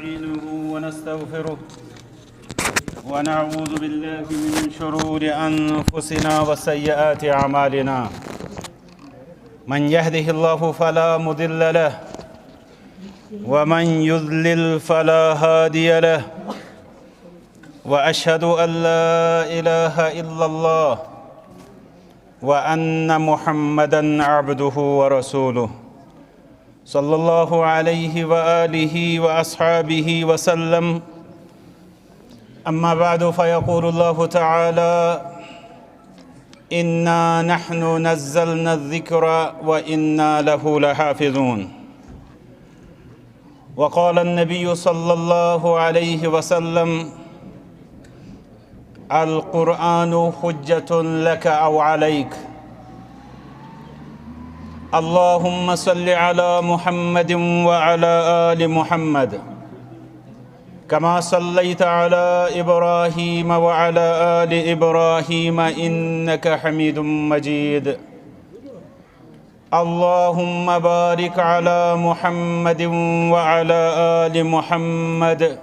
ونستعينه ونستغفره ونعوذ بالله من شرور أنفسنا وسيئات أعمالنا. من يهده الله فلا مضل له ومن يضلل فلا هادي له، وأشهد أن لا إله إلا الله وأن محمدًا عبده ورسوله صلى الله عليه وآله وأصحابه وسلم. أما بعد، فيقول الله تعالى: إنا نحن نزلنا الذكر وإنا له لحافظون. وقال النبي صلى الله عليه وسلم: القرآن حجة لك أو عليك. اللهم صل على محمد وعلى آل محمد كما صليت على إبراهيم وعلى آل إبراهيم إنك حميد مجيد. اللهم بارك على محمد وعلى آل محمد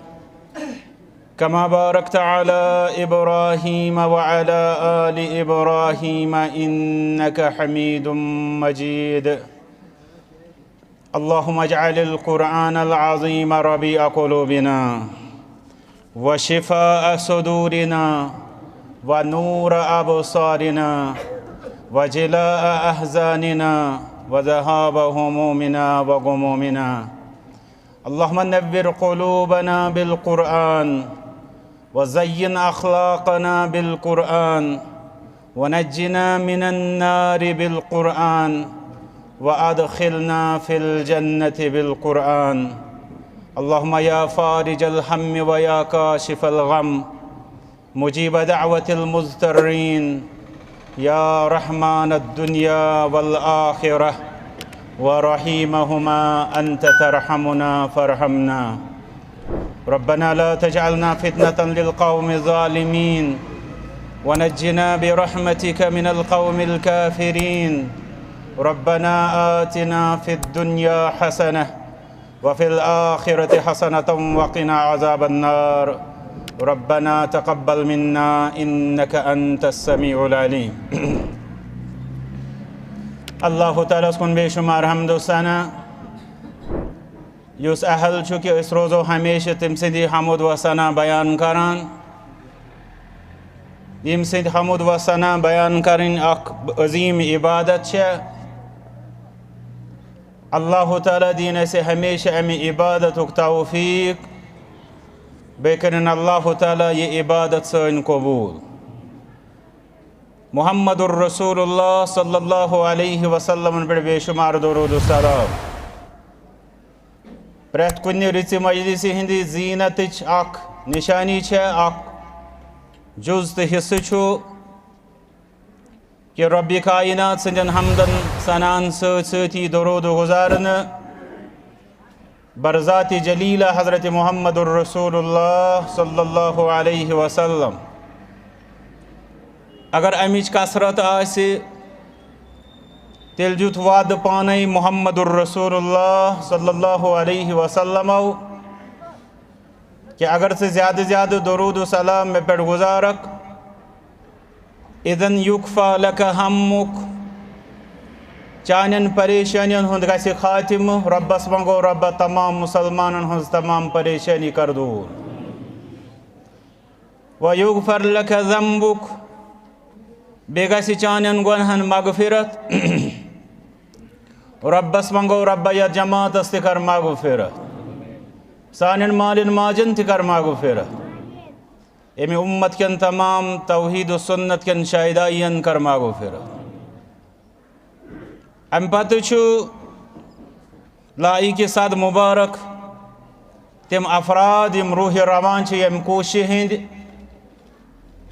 كما باركت على إبراهيم وعلى آل إبراهيم إنك حميد مجيد. اللهم اجعل القرآن العظيم ربيع قلوبنا وشفاء صدورنا ونور أبصارنا وجلاء أحزاننا وذهاب همومنا وغمومنا. اللهم نور قلوبنا بالقرآن وزين أخلاقنا بالقرآن ونجنا من النار بالقرآن وأدخلنا في الجنة بالقرآن. اللهم يا فارج الهم ويا كاشف الغم مجيب دعوة المضطرين يا رحمن الدنيا والآخرة ورحيمهما أنت ترحمنا فارحمنا. ربنا لا تجعلنا فتنة للقوم الظالمين ونجنا برحمتك من القوم الكافرين. ربنا آتنا في الدنيا حسنة وفي الآخرة حسنة وقنا عذاب النار. ربنا تقبل منا إنك أنت السميع العليم. الله تعالى سكون बेशुमार हम्द सना युस अहल छु कि इस रोज़ो हमेशा तम सिंदी हमद व सना बयान करान। यम सिंद हमद व सना बयान करिन अख अजीम इबादत छे। अल्लाह ताला दीन से हमेशा अमी इबादत तौफीक बेकरन अल्लाह ताला ये इबादत सन कबूल। मुहम्मदुर रसूलुल्लाह सल्लल्लाहु अलैहि वसल्लम पे बेशुमार दरूद सलाम। प्रत कुन रिच मजलिस हिंदी जीनत अख निशानी छे, अख जुज तो हिस्से छु कि रब्बी कायनात संजन हमदन सनान सती दरूद गुजारन बरज़ात जलीला हज़रत मुहम्मदुर रसूलुल्लाह सल्लल्लाहु अलैहि वसल्लम। अगर अमिच कसरत आसे तेल जुत वाद पाने मुहम्मदुर रसूलुल्लाह सल्लल्लाहु अलैहि वसल्लम कि अगर से ज़्यादा दरूद सलाम में पेड़ गुजारक इदन युकफ़ा लक हम्मुक चानन परेशानियन हुंद गसे खातिम। रब्बस मंगो रब्ब तमाम मुसलमानन हुंद तमाम परेशानी कर दूर। व युगफर लक ज़म्बुक बेगसी चानन गुनहन मगफिरत। रब्बस मंगो रब्ब या जमात कर मगफिरत, सानन मालिन माजन कर मगफिरत। एमे उम्मत के तमाम तौहीद सुन्नत के शाहिदायन कर मगफिरत। अम पत लाई के साथ मुबारक तम अफराद यम रूह रवान यम कोशिश हिंद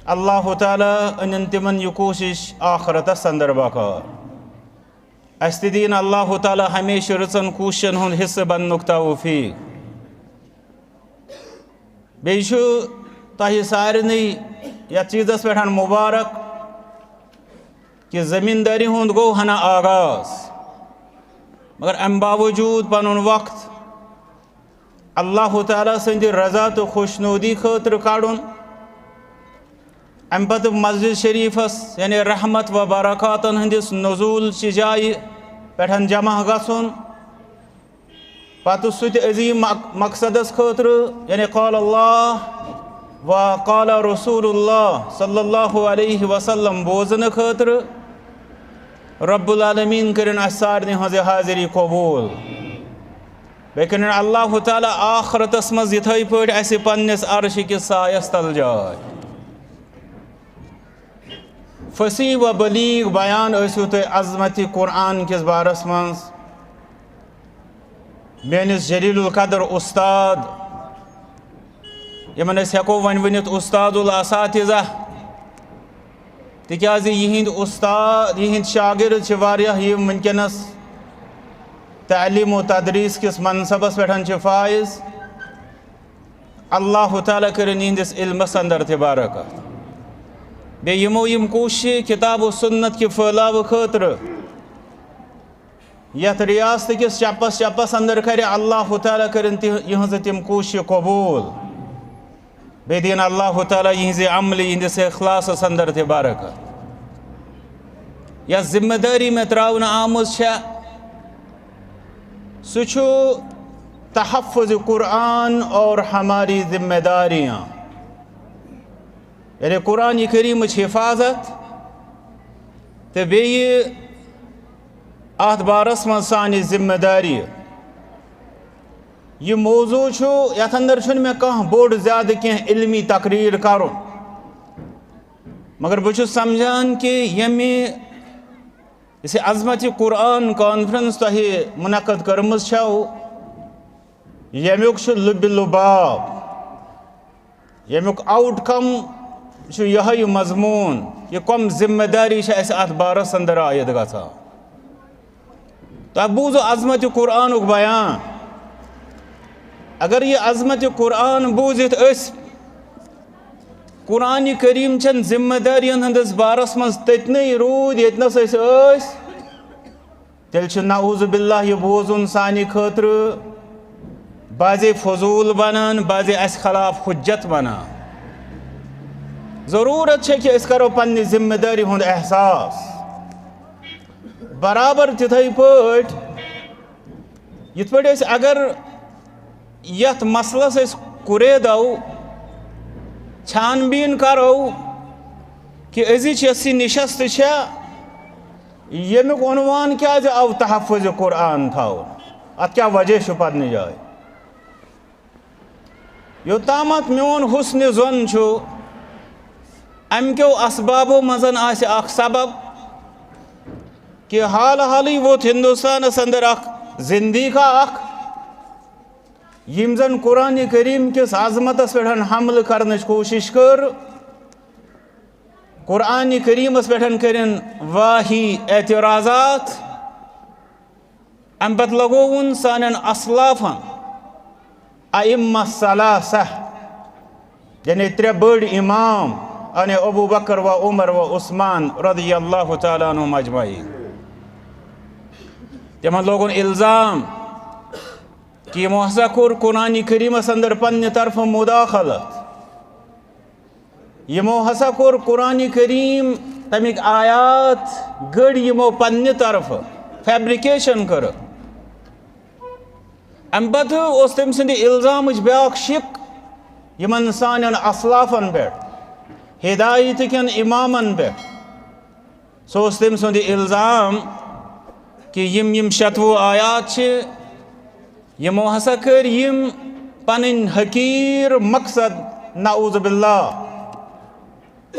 अल्लाह ताला अन तिमन यह कोशिश आखरत अंदर बकार अस्तीन अल्लाह ताला हमेशा रचन कोशिशन हुंद हिस्से बननुक तौफीक। बेशु तह सारनी यथ चीज़स पे मुबारक कि ज़मींदारी हुंद गो हना आगाज, मगर अम बावजूद पनुन वक्त अल्लाह ताला सन्द रजा तो खुशनूदी खतर कड़न अम पत मस्जिद शरीफस यानी रहमत व बरकातन हंदिस नजूल जाय पे जमा गसन पत अजीम मकसदस खतर यानी क़ाल अल्लाह व क़ाल रसूलुल्लाह सल्लल्लाहु अलैहि वसल्लम बोजन खतर रब्बुल आलमीन करें सारने हज हाजिरी कबूल बे करें अल्लाह ताला आखरतस मज यथै पे पन्निस अर्श किस सायस तल जाय फसी व बलीग बयान ऐसो तुम अजमत कुरान किस बारस मज मेनिस जलीलुल कदर उस्ताद यमन हेको वन वनित उस्तादुल असातिज़ा तिकाज यहिंद उस्ताद यहिंद शागिर्द वनकनस तालीम व तदरीस किस मनसबस पे फाइज अल्लाह ताला करें यहिंदिस इल्मस अंदर ते बरकत बे यमो यम कोशिश किताब व सुन्नत के फैलाव खतर यथ रियासत किस चपस चपस अंदर करे अल्लाह ताला करें यहज तम कोशिश कबूल बे दिन अल्लाह ताला यहिंज अमल यहिंदिस इखलास अंदर ते बरकत या जिम्मेदारी में त्रावन आमुज सु तहफ़्फ़ुज़ कुरान और हमारी जिम्मेदारियाँ यानी कुरान करीम हिफाजत तो बे अत बारस मज सानी जिम्मेदारी यह मौजू यथ अंदर मे कह बोड़ ज्यादा कह इल्मी तकरीर कर मगर बहुत समझान कि यमे इस अजमत कुरान कॉन्फ्रेंस तुह मुनक़द कर्मज यमुक लुब लुबाब यमुक आउटकम यह मजमून यह कम जिम्मेदारी अत बारस अंदर आयद गसा तो अब बूझो अजमत कुरान बयान अगर यह अजमत कुरान बूझित कुरान करीम चन जिम्मेदारियन हंदस बारस मज ततन रूद यतनस तेल नऊज़ बिल्लाह यह बोजुन सानि खतर बाज़े फजूल बनान बाज़े अस खिलाफ हुज्जत बनान ज़रूरत है कि करो पन्नी जिम्मेदारी हुंद एहसास बराबर तिथै पट यिथ पट अगर यथ मसलस कुरेदो छानबीन करो कि अजिच यसी निशस्त यमुक उन्वान क्या आव तहफ़्फ़ुज़ कुरान थाव अत क्या वजह पदन जाए योतामत मोन हुस्न ज़न अम क्यों असबाबों मजन आख सबब कि हाल हाल वोत हिंदुस्तान अंदर जिंदगी का यम जन कुरान करीम किस अजमतस पे हमल करने कोशिश कर कुरान करीमस पे करें वाही एतराज़ात अम पत लगोन सान असलाफन अइम्मा सलासा यानी त्रे बड़ इमाम अने अबू बकर व उमर व उस्मान रज़ियल्लाहु ताला अन्हुम अजमईन तमन लोगन इल्ज़ाम कि यमो हसा कोर कुरान करीमस अंदर पन्ने तरफ मुदाखलत यमो हसा कोर कुरान करीम तमिक आयात गड़ यमो पन्ने तरफ फैब्रिकेशन कर अम पत तम सद इल्ज़ाम ब्याक शिक यमन सान असलाफन पे हिदायत कन इमामन पे सो तम सद इल्ज़ाम कि यम शतवो आयात यमो हसा कर यम पन हकीर मकसद नऊज़ बिल्लाह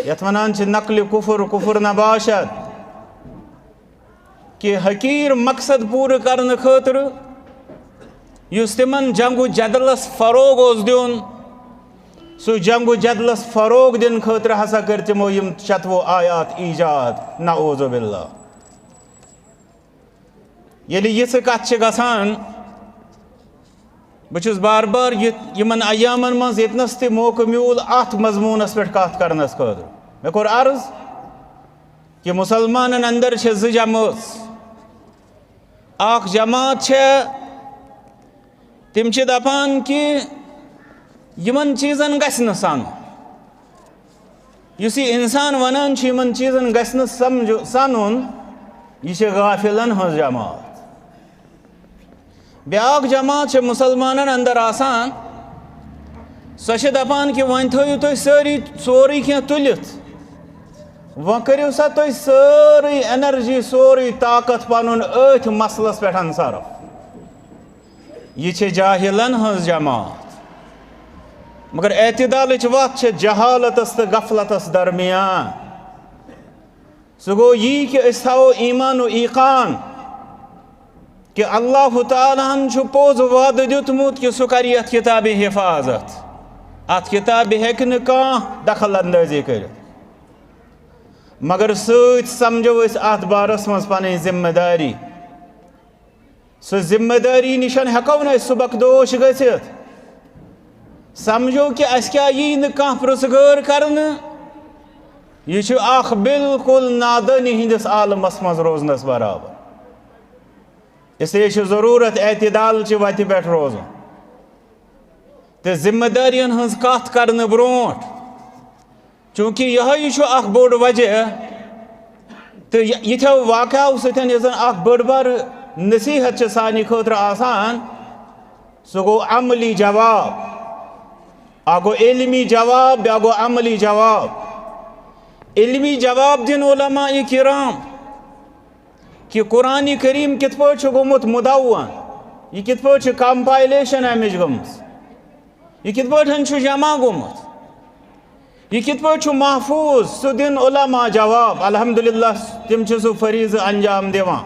यथ वनान नकल कुफर कुफर नबाशत कि हकीर मकसद पूर करने खतर युस तिमन जंगु जदलस फरोग ओस दिन सु जंगु जदलस फरोग दिन खतर हसा कर तिमो यम शतवो आयात ईजाद नऊज़ बिल्लाह यदि यह कथ गसान बहु बार बार यमन अयामन मज यतनस ते मौका म्यूल अत मजमूनस पे कथ करनस खतर मे कोर अर्ज कि मुसलमान अंदर ज जमात अख जमात तिम छ दपान कि यमन चीजन गछ न सान युस इंसान वनान छ यमन चीजन गछ न सानुन यह छ गाफिलन हज जमात। ब्याक जमात छ मुसलमानन अंदर आसान सो छ दपान कि वन थो तुम सारी सोरी कह तुलित व करो सा तुम सारी एनर्जी सोरी ताकत पन अथ मसलस पे सरफ। यह छ जाहिलन हज जमात। मगर एतदाल वत जहालतस तो गफलतस दरमियान सह गो यी कि अस थो ईमान ईकान कि अल्लाह तालाहन पोज वाद दुतमुत कि सह कर यथ किताब हिफाजत अत किताब हेक न कां दखल अंदाजी कर। मगर सत समझो अत बारस मज पन जिम्मेदारी सह जिम्मेदारी निशन हेको न सुबकदोश गथित समझो कि अस क्या यी न कां पुरसगार करने यह बिल्कुल नादानी हिंदिस आलमस मज रोजनस बराबर। इसलिए जरूरत एतदाल वत पे रोजन तो जिम्मेदारियन हज कत करने ब्रोट चूंकि यह बोड़ वजह तो यथो वाक़ो सतन बड़ बार नसीहत सानि खतर आसान सह गो अमली जवाब आ गो इल्मी जवाब ब्या गो अमली जवाब। इल्मी जवाब दिन उलमा किराम कि कुरान करीम कित पे गोमुत मुदव्वन यह कित पे कंपाइलेशन अमिच गमस यह कित पे जमा गोमुत यह कित पे महफूज सह दिन उलमा जवाब अल्हम्दुलिल्लाह तिम सह फरीज अंजाम दिवान।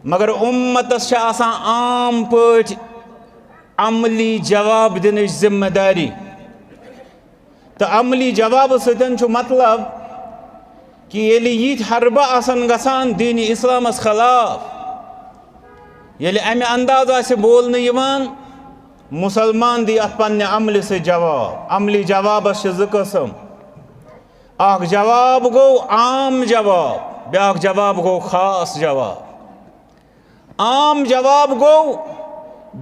मगर उम्मतस आम पे अमली जवाब दिन जिम्मेदारी तो अमली जवाब सतन मतलब कि ये हरबा गसान दीन इस्लामस खिलाफ ये अमे अंदाज आसे बोलने यवान मुसलमान दी अत पन्ने अमल से जवाब। अमली जवाबस ज कस्म अख जवाब गो आम जवाब ब्याक जवाब गो खास जवाब। आम जवाब गो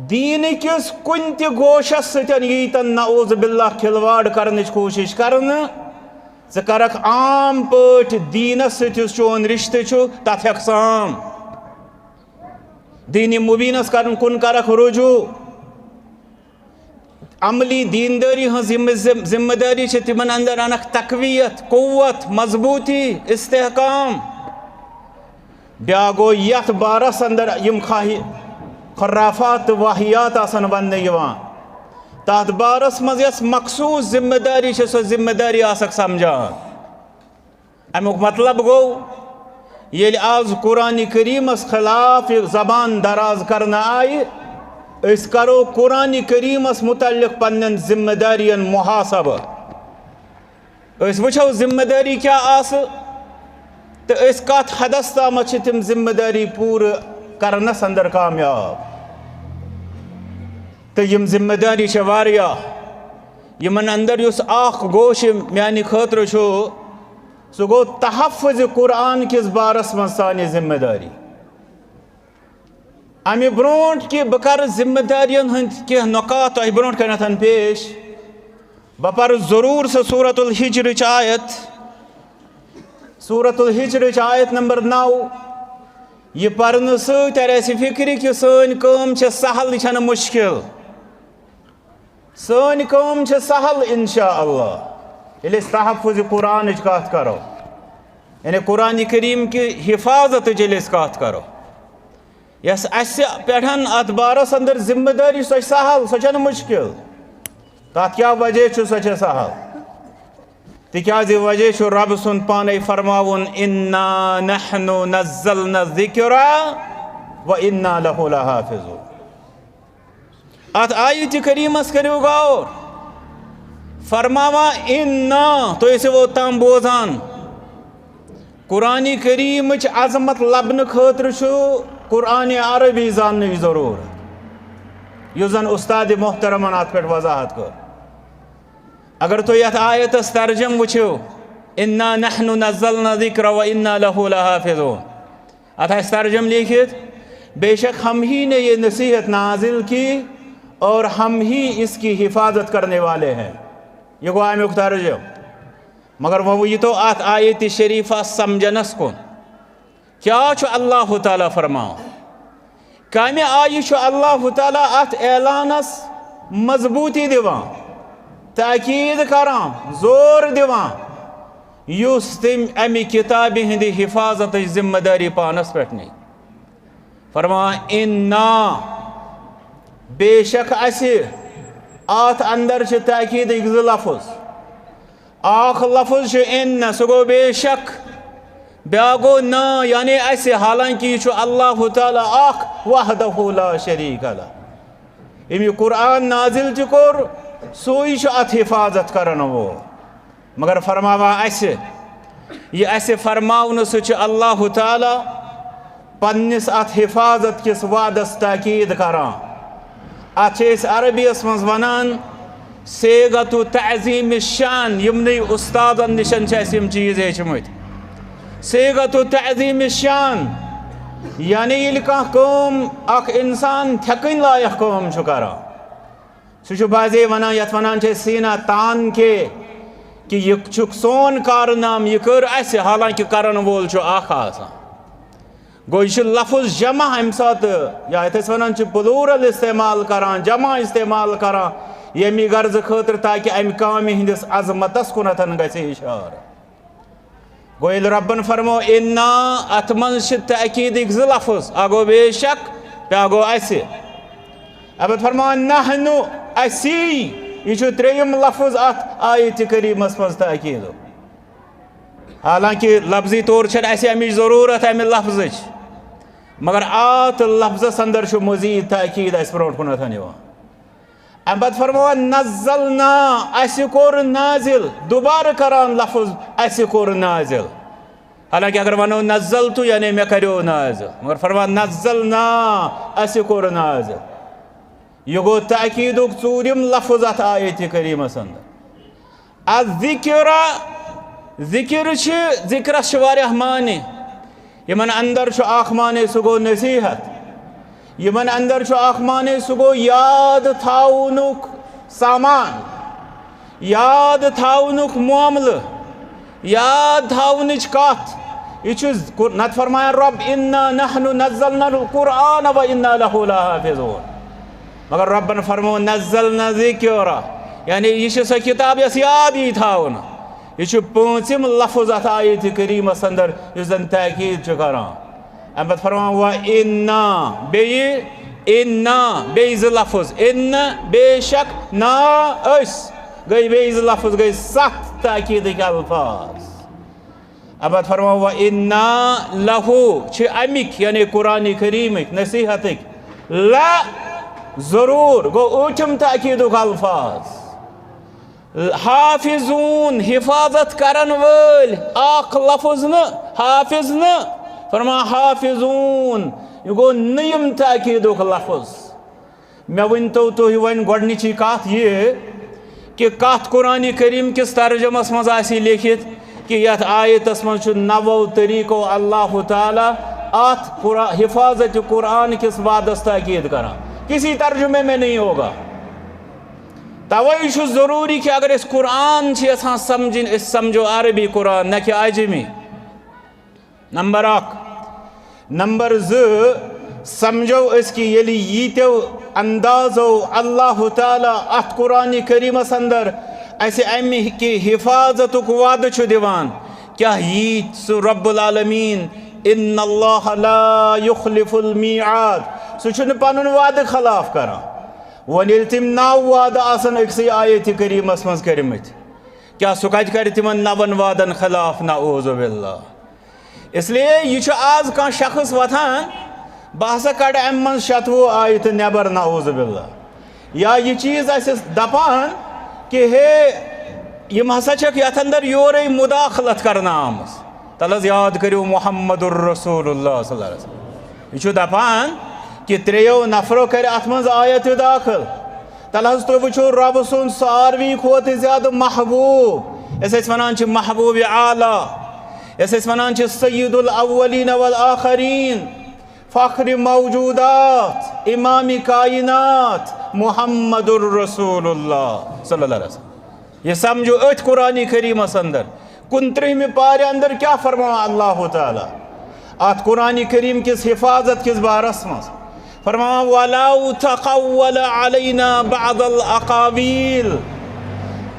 दीन किस कुन त गोशस सतन नऊज़ बिल्लाह खिलवाड़ करने कोशिश करने ज करक आम पे दीनस चोन रिश्ते तथ साम दीन मुबीनस कर कुन करक रुजू। अमली दीनदारी हज जिम्मेदारी तिमन अंदर अनक तकवीयत कुव्वत मजबूती इस्तेहकाम। ब्या गो यथ बारस अंदर यम खराफात वाहियात आसन बनने तथ बारस मज मखसूस जिम्मेदारी सो जिम्मेदारी आसक समझान। अमुक मतलब गो ये आज कुरान करीमस खिलाफ जबान दराज करना आए इस करो कुरान करीमस मुतल्लिक पन्न जिम्मेदारियन मुहासब वो जिम्मेदारी क्या आस तो कत हदस ताम तिम जिम्मेदारी पूर करनस अंदर कामयाब। तो यम जिम्मेदारी यमन अंदर युस गोश म्यानि खतर सह गो तहफ़्फ़ुज़ कुरान किस बारस मज सानि जिम्मेदारी। अमे ब्रोट कि बह कर जिम्मेदारियन हंद कह नुकात तह ब्रोट कन पेश बह पर जरूर से सूरतुल हिज्र आयत नंबर 9 यह पर्न सर फिक्र कि सन कम सहल छन मुश्किल सन कम सहल इंशा अल्लाह। ये तहफ़्फ़ुज़ कुरान कत करो यानी कुरान करीम की हिफाजत कत करो यस पेठन अत बारस अंदर जिम्मेदारी सो सहल सो मुश्किल तथ क्या वजह सो सहल तिकाज वजह रब सुन पान फरमावन इन्ना नहनु नज़्ज़लना ज़िक्रा व इन्ना लहु लहाफ़िज़ून। अत आयत करीमस करो गौर फरमावा इन्ना तो इसे वो तम बोजान कुरान करीम अजमत लबन खतर कुरान अरबी जानने जरूरत यह जन उस्ताद मोहतरमन अत पे वजाहत कर। अगर तो यथ आयतस तर्जम वो इन्ना नहनु नज़्ज़लना ज़िक्रा व इन्ना लहु लहाफ़िज़ून अत तर्जम लिखित बेशक हम ही ने ये नसीहत नाजिल की और हम ही इसकी हिफाजत करने वाले हैं। ये गो आमुक तर्जुम। मगर वो ये तो अत आयत शरीफा समझनस कुन क्या अल्लाह ताला फरमाओ कमे आयु अल्लाह ताला अत ऐलानस मजबूती दिवान ताकीद करान जोर दिवान युस तम अमि किताब हिंद हिफाजत जिम्मेदारी पानस पे नहीं। फरमा इन्ना बेशक असे आत अंदर ताकीद ज लफ्ज आख लफ्ज इन सह गो बेशक ब्या गो ना यानी असे हालांकि अल्लाह ताला अख वहदहु ला शरीक लह इम कुरान नाजिल कोर सोई अत हिफाजत करन वो। मगर फरमावा असे ये असे फरमावन सह अल्लाह ताला पन्निस अत हिफाजत किस वादस ताकीद करान। अत अरबियस मज वनान सेगतु तअजीम शान यमन उस्तादन निशन चीज हेचमत सेगतु तअजीम शान यानी ये कम अख इंसान थकन लायक कम करान सह बाजे वनान यथ वनान सीना तान के कि यह सोन कारनाम यह कर अस हालांकि करन वोल गो यह लफ्ज जमा अम सात या वन प्लूरल इस्तेमाल करान जमा इस्तेमाल करान यमी गर्ज खतर ताकि अमि काम हंदिस अजमतस कुनतन गसे इशार। गो ये रब्बन फरमो इन्ना अत मन तकीद ज लफ्ज अगो बेशक क्या गो अस अब फरमा नहनु असी यह त्रेयम लफ्ज अत आयत करीमस मज ताकीद। हालांकि लफ्जी तौर अमिच जरूरत अमि लफ्ज मगर आत लफ्जस अंदर मजीद ताकीद अस ब्रोट कुनतन अम पे फरमो नज़लना अस कोर नाजिल दोबारा करान लफ्ज अस कोर नाजिल। हालांकि अगर वनो नज़ल तो यानी मे करो नाजिल मगर फरमा नज़लना अस कोर नाजिल यह गो ताकीदुक चूरिम लफ्ज अत आयत करीमस अंदर। अज़िक्रा जिक्र जिक्रस माने यमन अंदर अख माने सह गो नसीहत यमन अंदर अख माने सह गो याद थाउनुक सामान याद थाउनुक मामल याद थाउनिच कथ यह नत फरमाया रब इन्ना नहनु नज़्ज़लना कुरान व इन्ना लहु लहाफिज़ून। मगर रब्बन फरमो नज़्ज़लना ज़िक्रा यानी यह सह किताब यस याद यी थावन यह पांचम लफ्ज अत आयत करीमस अंदर इस जन ताकीद करान। अम पे फरमा व इन्ना बे ज लफ्ज इन बेशक ना अस गई बे ज लफ्ज गई सख्त ताकीद अल्फाज। अब पे फरमा व इन्ना लहु अमिक यानी कुरान करीमिक नसीहतिक ला जरूर गो ऊठम ताकीदुक अल्फाज हाफिजून हिफाजत करन वल आख लफ्ज न हाफिज न फरमा हाफिजून यह गो नयम ताकीदुक लफ्ज। मे वन तो तुह वन गोडनिच कथ ये कि कथ कुरान करीम किस तर्जुमस मज आसी लिखित कि यथ आयतस मज नवो तरीको अल्लाह ताला अत हिफाजत कुरान किस वादस ताकीद करा किसी तर्जुमे में नहीं होगा। तवै जरूरी कि अगर इस कुरान समझिन इस समझो अरबी कुरान न कि अजमी। नंबर 1 नंबर 2 समझो इसकी यलि यीत्यो अंदाजो अल्लाह ताला अत कुरान करीमस अंदर ऐसे अमि की हिफाजतुक वाद छु दिवान क्या यीत सु रब्बुल आलमीन इन्नल्लाह ला युखलिफुल मीआद सह पनुन वाद खिलाफ करान। वन तम 9 वाद अक्स आयत करीमस मज करमत क्या सह कत कर तिमन 9 वादन खिलाफ नऊज़ु बिल्लाह। इसलिए यह आज कह शख्स वथान बह हसा कड़ अम मन 100 आयत नबर नऊज़ु बिल्लाह या यह चीज़ दपान कि हे यम हसा यथ अंदर योरे मुदाखलत करना आमस तल याद करो मुहम्मदुर रसूलुल्लाह सल्लल्लाहु अलैहि वसल्लम यह दपान कि 3 नफरों कर अत मज आयत दाखिल तल तुम वो रब सुन सारवी खोत ज्यादा महबूब अस वनान महबूब आला अस वनान सय्यिदुल अव्वलीन वल आखरीन फ़ख्र मौजूदात इमाम कायनात मुहम्मदुर रसूलुल्लाह सल्लल्लाहु अलैहि वसल्लम। ये समझो अथ कुरान करीमस अंदर 29 पारे अंदर क्या फरमा अल्लाह ताला अत कुरान करीम किस हिफाजत किस बारस मज फरमा वलाउ तक़व्वल अलैना बअदल अक़ावील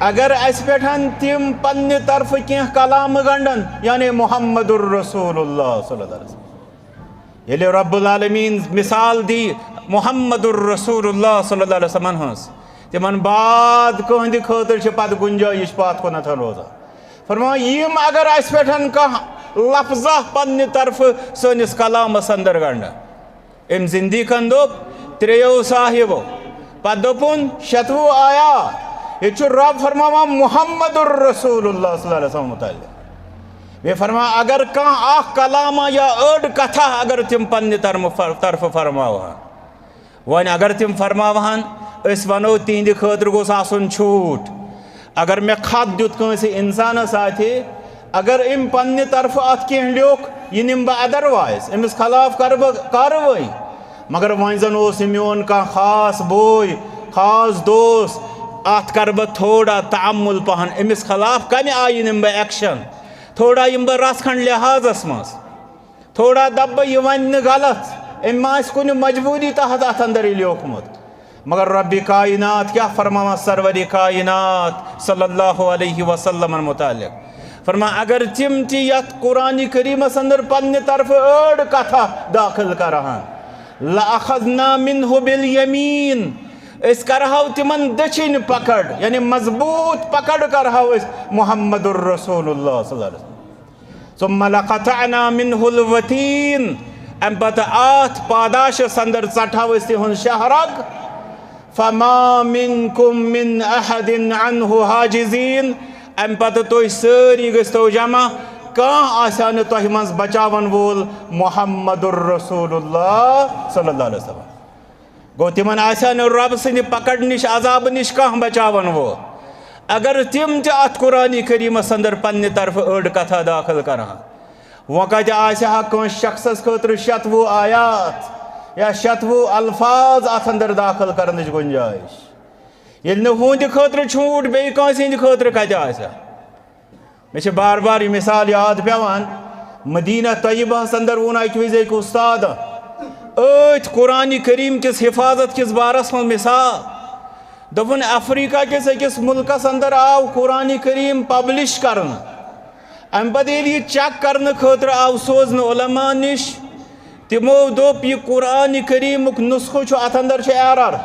अगर अस पे तिम पन्ने तरफ कह कलाम गंडन यानी मुहम्मदुर रसूलुल्लाह सल्लल्लाहु अलैहि वसल्लम येले रब्बुल आलमीन मिसाल दी मुहम्मदुर रसूलुल्लाह सल्लल्लाहु अलैहि वसल्लम हंस तिमन बाद कहंद खतर पत गुंजाइश पात कोनथ रोजा फरमा यम अगर अस पे कह लफ्जा पन्ने तरफ सनिस कलामस अंदर गंडन अम जिंदीकन दोप त्रेयो साहिबो पत दोपुन शतवु आयात ये रब फरमा मुहम्मदुर रसूलुल्लाह सल्लल्लाहु अलैहि वसल्लम मुताल्लिक़ वे फरमा अगर कह आख कलामा या अड़ कथा अगर तिम पन्ने तरफ फरमावान वन अगर तिम फरमावान अस वनो तिहंद खतर गोस आसन छूट अगर मे खत दुत कंस इंसानस आथे अगर इम पन्ने तरफ अत कह लियोख यह निम बह अदरवाइज अमिस खिलाफ कर कार्रवाई मगर वन जन मोन कह खास बोय खास दोस्त अत कर बह थोड़ा तअम्मुल पहन अमिस खिलाफ कम आयि निम बह एक्शन थोड़ा यम बह रस खंड लिहाजस मज थोड़ा दब बह यह वन गलत अम कुन मजबूरी तहत अत अंदर लियोखमुत मगर रब्बी कायनात क्या फरमा सरवरी कायनात सल्लल्लाहु अलैहि वसल्लम मुताल्लिक़ फरमा अगर तिम ती यत कुरान करीमस अंदर पन्ने तरफ अड़ कथा दाखिल करहान लअखज़ना मिन्हु बिल यमीन इस करहाव तिमन दछिन पकड़ यानी मजबूत पकड़ करहाव इस मुहम्मदुर रसूलुल्लाह सल्लल्लाहु अलैहि वसल्लम सुम्मा लक़तअना मिन्हुल वतीन अम पत आत पादाश अंदर चठाव इस तिहुन शहरग फमा मिनकुम मिन अहदिन अन्हु हाजिज़ीन अम पत तुह सारी गो जमा कह तुह मज बचावन वोल मुहम्मदुर रसूलुल्लाह सल्लल्लाहु अलैहि वसल्लम गो तिमन रब सद पकड़ निश अजाब निश कह बचावन वोल अगर तिम अत कुरान करीमस अंदर पन्ने तरफ अड़ कथा दाखिल करान वो कत शख्स खतर शतवु आयात या शतवु अल्फाज अत अंदर दाखिल करने गुंजाइश ये हुंद खतर छूट बे कंद खतर कत मे बार बार मिसाल याद पेवान मदीना तय्यबहस अंदर वोन अक विज एक उस्ताद अथ कुरान करीम किस हिफाजत किस बारस मज मिसाल दोपन अफ्रीका किस अकिस मुल्कस अंदर आव कुरान करीम पब्लिश करन अम पे चेक करने खतर आव सोजन उलमा निश तिमो दोप यह कुरान करीमुक नुस्खो अत अंदर एरर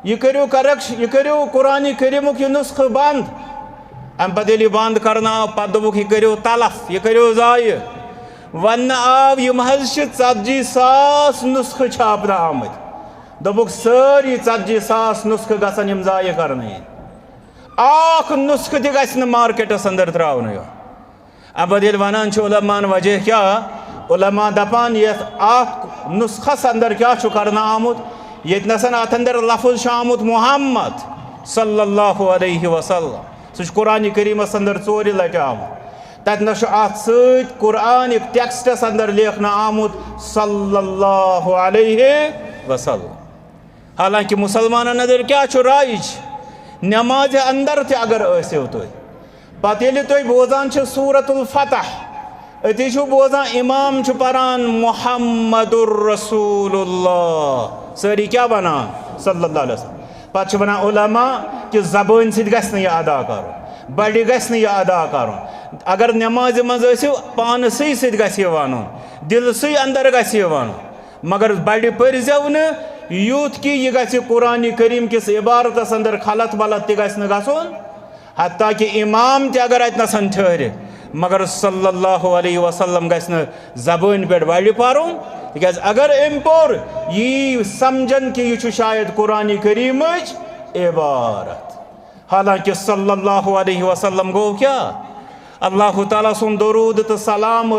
यह करो करेक्शन यह करो कुरान करीमुक यह नुस्ख बंद अम पे बंद करना पे दोक यह करो तलफ यह करो जाय वन आव यम 40,000 नुस्ख छापना आमत दोक सारी 40,000 नुस्ख गसन यम जाय करने आख नुस्ख तह गि मार्केटस अंदर त्रावन अब वन उलमान वजह क्या उलमा दपान ये नुस्खस अंदर क्या करना आमुत ये नसन अत अंदर लफ्ज़ आमुत मुहम्मद सल्लल्लाहु अलैहि वसल्लम सह कुरान करीमस अंदर 4 लट आमुत तत न अत कुरान टेक्स्टस अंदर लेखना आमुत सल्लल्लाहु अलैहि वसल्लम हालांकि मुसलमान अंदर क्या राइज नमाज अंदर ते अगर आसियो तुह पत तुह बोजान सूरतुल फतह अति बोजान इमाम परान मुहम्मदुर रसूलुल्लाह सारी क्या वनान सल्लल्लाहु अलैहि वसल्लम पत वनान उलमा कि ज़बान सद गि यह अदा कर बड़ गि यह अदा कर अगर नमाज मज पानसै सद गि वन दिल से अंदर गि वन मगर बड़ पर्जव न यूत कि यह गि कुरान करीम किस इबारतस अंदर खलत वलत तह गि गन हत्ता कि इमाम तह अगर अत नसन ठहर मगर सल्लल्लाहु अलैहि वसल्लम गि ज़बान पे बड़ पारुन तिक अगर अम पोर यी समझन कि यह शायद कुरान करीम इबारत हालांकि सल्लल्लाहु अलैहि वसल्लम गो क्या अल्लाह ताला सुन दरूद तो सलाम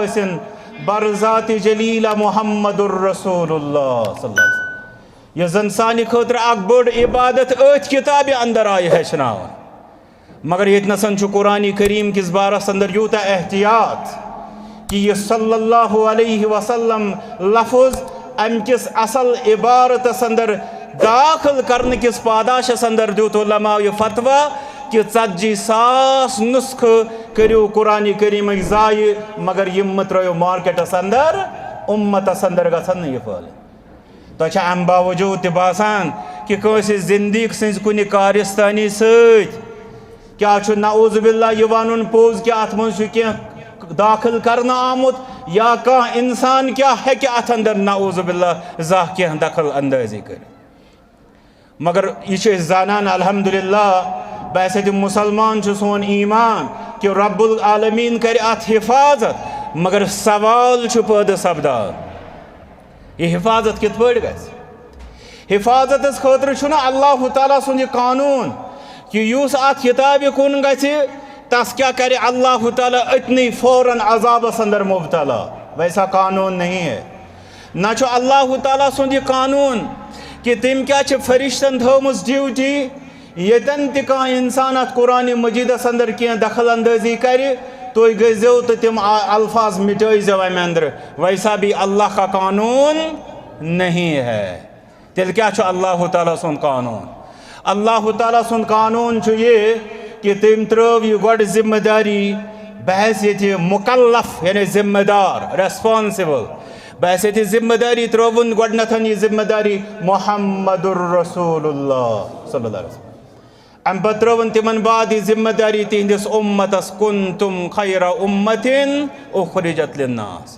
बरज़ात जलीला मुहम्मदुर रसूलुल्लाह सल्लल्लाहु अलैहि वसल्लम यह जन सानि खतर अक बड़ इबादत अथ किताब अंदर आय हेचनावन मगर ये नसन कुरान करीम किस बारस अंदर यूता एहतियात कि यह सल्लल्लाहु अलैहि वसल्लम लफ्ज़ अम किस असल इबारत अंदर दाखिल करने किस पादाश अंदर दुत उलमा ये फतवा कि 40,000 नुस्ख करो कुरान करीम जाय मगर यम त्रो मार्केटस अंदर उम्मतस अंदर गसन यह फल तो अम बावजूद तह बासान कि कंस जिंदगी सज कुन कारिस्तानी सत क्या नऊजुबिल्ला यह वन पोज कि अत मज दाखिल करना आमुत या कह इंसान क्या है कि अत अंदर नऊजुबिल्ला जाह क्या दखल अंदाजी कर मगर यह जानान अल्हम्दुलिल्लाह बैसे मुसलमान सोन ईमान कि रब्बुल आलमीन कर अत हिफाजत मगर सवाल पैदा सपदान यह हिफाजत कित पे ग हिफाजत खतर अल्लाह ताला सुन कानून कि युस अत किताब कुन ग तस क्या करे अल्लाह ताला इतनी फौरन अजाबस अंदर मुबतला वैसा कानून नहीं है ना अल्लाह ताला सुन कानून कि तम क्या फरिश्तन थोमस ड्यूटी यतन तह इंसान अत कुरान मजीदस अंदर क्या दखल अंदाजी कर तो गजो तो तम अल्फाज मिटो अमे अंदर वैसा भी अल्लाह का कानून नहीं है तेल क्या अल्लाह ताला सुन कानून अल्लाह ताला सुन कानून ये कि तम त्रो यह गोड जिम्मेदारी बहसीत मुकल्लफ यानी जिम्मेदार रेस्पॉन्सिबल बहसीत जिम्मेदारी त्रोवन गोडनथन यह जिम्मेदारी मुहम्मदुर रसूलुल्लाह सल्लल्लाहु अलैहि वसल्लम अम पे त्रोवन तिमन बाद यह जिम्मेदारी तिहंदिस उम्मतस कुंतुम खैरा उम्मतिन उखरिजत लिन्नास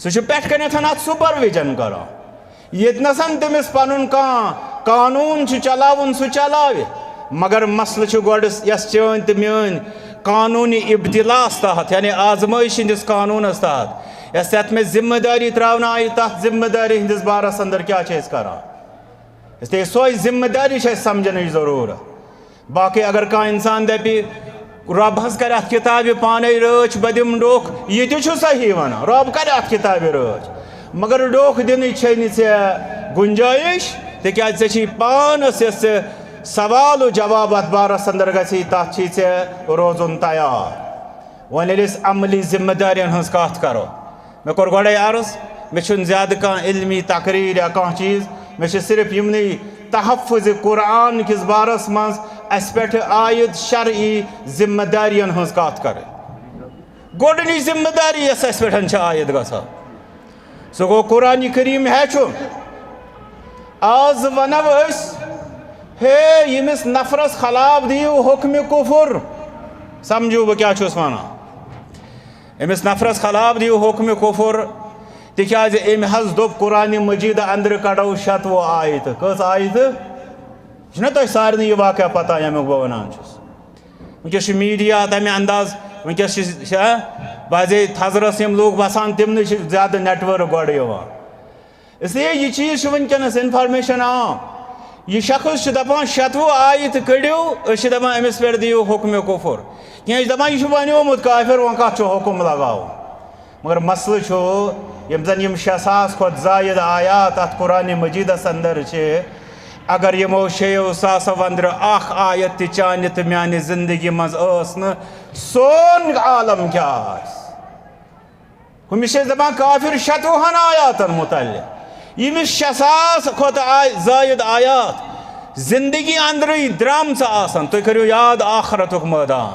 सह पेट कन सुपरविजन कर ये नसन तमिस पन कानून चलावन सह चलावे मगर मसल गोड यस चन तो मान कानूनी इब्तिलास तहत यानी आजमाइश हंदिस कानूनस तहत यस तथ में जिम्मेदारी त्रावन आई तथ जिम्मेदारी हंदिस बारस अंदर क्या कर इसलिए सो जिम्मेदारी समझन जरूरत बाकी अगर कह इंसान दपी रब हज कर अत किताब पान रच बह दिम डोख यह सही वन रब कर अत किताब रच मगर डोख दिन गुंजाइश तक पानस सवाल जवाब अत बारस अंदर गी तथ रोजुन तैयार वन अमली जिम्मेदारियन हज कत करो मे कोर गोड़े अर्ज मे ज्यादा कह इल्मी तकरीर या कह चीज़ मे सिर्फ यमन तहफ़ुज़ कुरान किस बारस मज अस पे आयद शरई जिम्मेदारियन हज कत कर गोडनी जिम्मेदारी यस अस पे आयद ग सह गो कुरान करीम हेचु आज वनव हे यमिस नफरस खिलाफ दियो हुक्म कुफर समझो बह क्या वन अमिस नफरस खिलाफ दियो हुक्म कुफर तिकाज अम हज दोप कुरान मजीद अंदर कड़ो 100 आयत कस आयत तुम सारे यह वाक़ पता यमुक बह वन वनकस मीडिया तमें अंदाज वनकस बाजे थजरस यम लोग बसान तमन ज्यादा नेटवर्क गोड़ इसलिए यह चीज़ वनकस इन्फॉर्मेशन आम यह शख्स दपान 100 आयत कड़ो दपान अमिस पे दियो हुक्म कुफर क्या दपान यह वनोमुत काफिर वन कत हुक्म लगाओ मगर मसल यम जन 6,000 खुद जायद आयात अत कुरान मजीदस अंदर अगर यमो 6,000 अंदर अख आयत ति चान तो म्यान जिंदगी मज सोन आलम क्या हमिश दपान काफिर 100 आयातन मुतल यमिस 6,000 खुद जायद आयात जिंदगी अंदर द्राम तुम करो याद आखरतुक मैदान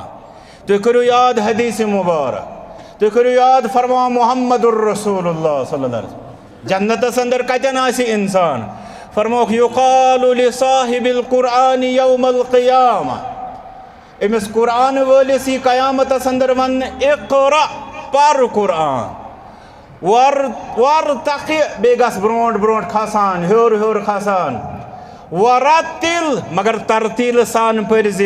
तुम करो याद हदीस मुबारक तुम करो याद फरमा मुहम्मदुर रसूलुल्लाह सल्लल्लाहु अलैहि वसल्लम जन्नतस अंदर कतन आसि इंसान फरमोक युकालु लिसाहिबिल कुरान यौमल क़ियामा इमिस कुरान वलिस क़यामतस अंदर वन इक़रा पर कुरान वर तक़ि बेगस ब्रोंट ब्रोंट खसान हर हर खसान वरतिल मगर तरतील सान पर्ज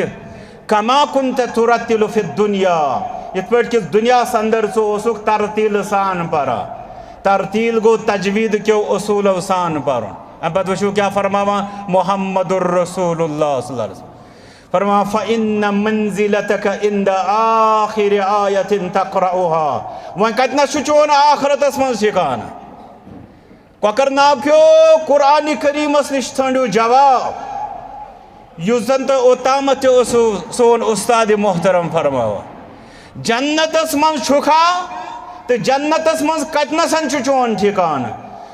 कमा कुंत तुरतिल फि दुनिया इत पे किस दुनिया अंदर सो तरतील सान परा तरतील गो तजवीद क्यों उसूल सान पर अब वो क्या फरमावा मुहम्मदुर रसूलुल्लाह सल्लल्लाहु अलैहि वसल्लम फरमा फ़इन्न मंजिलतक इंद आखिर आयतिन तक़रउहा वन कतना चोन आखरतस मन ठिकाना ककर नाब क्यों कुरान करीमस निश थंडो जवाब युस जन तो ओतामत सोन उस्ताद मोहतरम फरमावा जन्नतस मन छुखा तो जन्नतस मन कतनसन चोन ठिकाना